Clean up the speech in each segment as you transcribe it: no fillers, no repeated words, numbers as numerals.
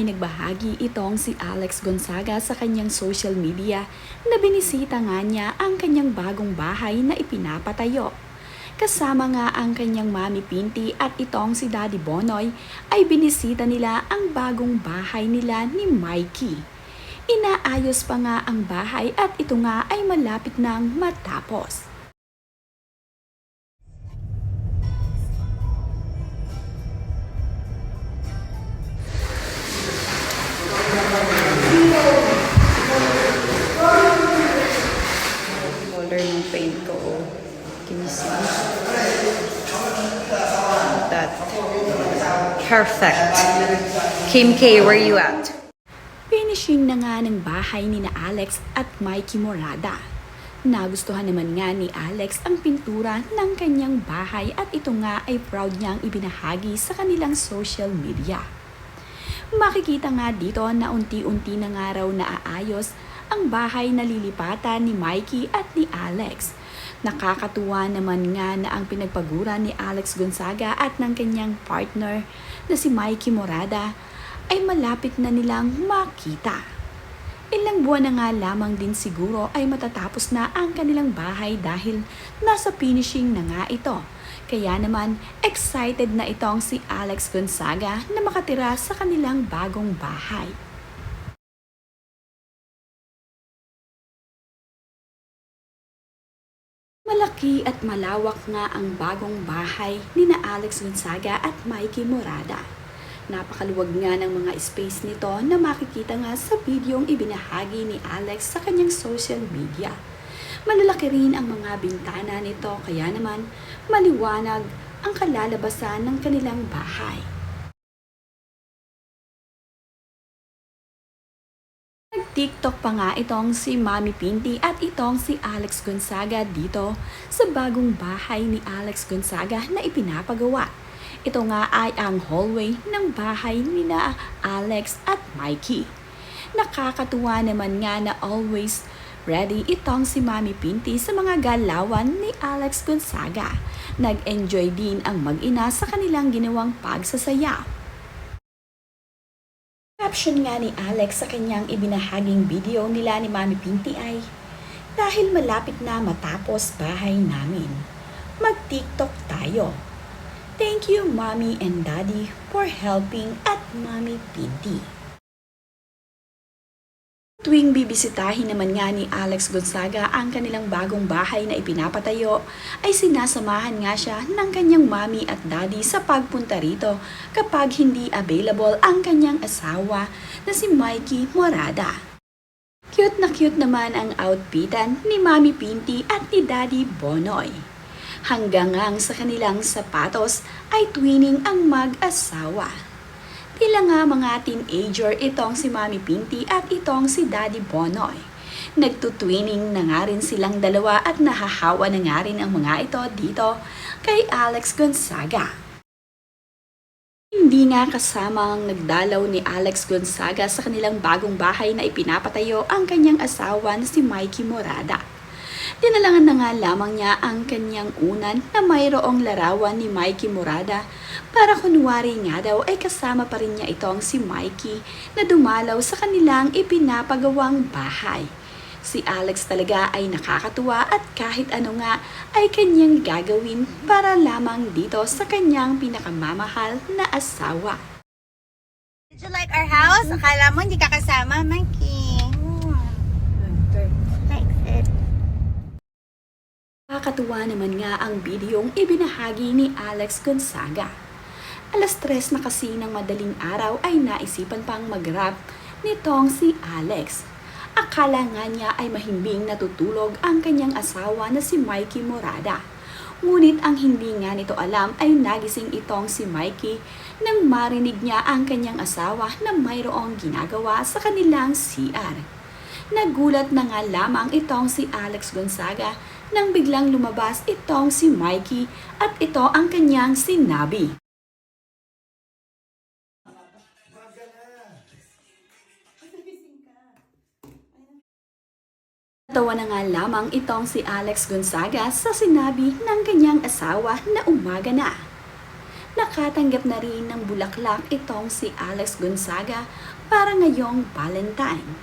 ay nagbahagi itong si Alex Gonzaga sa kanyang social media na binisita nga niya ang kanyang bagong bahay na ipinapatayo. Kasama nga ang kanyang mami Pinti at itong si Daddy Bonoy ay binisita nila ang bagong bahay nila ni Mikey. Inaayos pa nga ang bahay at ito nga ay malapit nang matapos. Color ng paint ko. Can you see? That. Perfect. Kim K, where you at? Finishing na nga ng bahay ni na Alex at Mikey Morada. Nagustuhan naman nga ni Alex ang pintura ng kanyang bahay at ito nga ay proud niyang ibinahagi sa kanilang social media. Makikita nga dito na unti-unti na nga raw naaayos ang bahay na lilipatan ni Mikey at ni Alex. Nakakatuwa naman nga na ang pinagpaguran ni Alex Gonzaga at ng kanyang partner na si Mikey Morada ay malapit na nilang makita. Ilang buwan na nga lamang din siguro ay matatapos na ang kanilang bahay dahil nasa finishing na nga ito. Kaya naman excited na itong si Alex Gonzaga na makatira sa kanilang bagong bahay. Malaki at malawak nga ang bagong bahay ni na Alex Gonzaga at Mikey Morada. Napakaluwag nga ng mga space nito na makikita nga sa videong ibinahagi ni Alex sa kanyang social media. Malalaki rin ang mga bintana nito kaya naman maliwanag ang kalalabasan ng kanilang bahay. Nag-TikTok pa nga itong si Mami Pinti at itong si Alex Gonzaga dito sa bagong bahay ni Alex Gonzaga na ipinapagawa. Ito nga ay ang hallway ng bahay ni na Alex at Mikey. Nakakatuwa naman nga na always ready itong si Mami Pinti sa mga galawan ni Alex Gonzaga. Nag-enjoy din ang mag-ina sa kanilang ginawang pagsasayaw. Caption nga ni Alex sa kanyang ibinahaging video nila ni Mami Pinti ay, "Dahil malapit na matapos bahay namin, mag-TikTok tayo. Thank you Mommy and Daddy for helping at Mami Pinti." Tuwing bibisitahin naman nga ni Alex Gonzaga ang kanilang bagong bahay na ipinapatayo, ay sinasamahan nga siya ng kanyang mami at daddy sa pagpunta rito kapag hindi available ang kanyang asawa na si Mikey Morada. Cute naman ang outfitan ni Mami Pinti at ni Daddy Bonoy. Hanggang ang sa kanilang sapatos ay twinning ang mag-asawa. Tila nga mga teenager itong si Mami Pinti at itong si Daddy Bonoy. Nagtutwinning na nga rin silang dalawa at nahahawa na nga rin ang mga ito dito kay Alex Gonzaga. Hindi nga kasamang nagdalaw ni Alex Gonzaga sa kanilang bagong bahay na ipinapatayo ang kanyang asawa na si Mikey Morada. Dinalangan na nga lamang niya ang kanyang unan na mayroong larawan ni Mikey Morada para kunwari nga daw ay kasama pa rin niya itong si Mikey na dumalaw sa kanilang ipinapagawang bahay. Si Alex talaga ay nakakatuwa at kahit ano nga ay kanyang gagawin para lamang dito sa kanyang pinakamamahal na asawa. Did you like our house? Akala mo hindi ka kasama, Mikey. Likes it. Nakakatuwa naman nga ang videong ibinahagi ni Alex Gonzaga. 3:00 na kasi ng madaling araw ay naisipan pang mag-rap nitong si Alex. Akala nga niya ay mahimbing natutulog ang kanyang asawa na si Mikey Morada. Ngunit ang hindi nga nito alam ay nagising itong si Mikey nang marinig niya ang kanyang asawa na mayroong ginagawa sa kanilang CR. Nagulat na nga lamang itong si Alex Gonzaga nang biglang lumabas itong si Mikey at ito ang kanyang sinabi. Tawa na nga lamang itong si Alex Gonzaga sa sinabi ng kanyang asawa na umaga na. Nakatanggap na rin ng bulaklak itong si Alex Gonzaga para ngayong Valentine.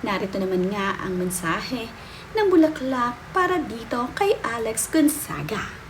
Narito naman nga ang mensahe ng bulaklak para dito kay Alex Gonzaga.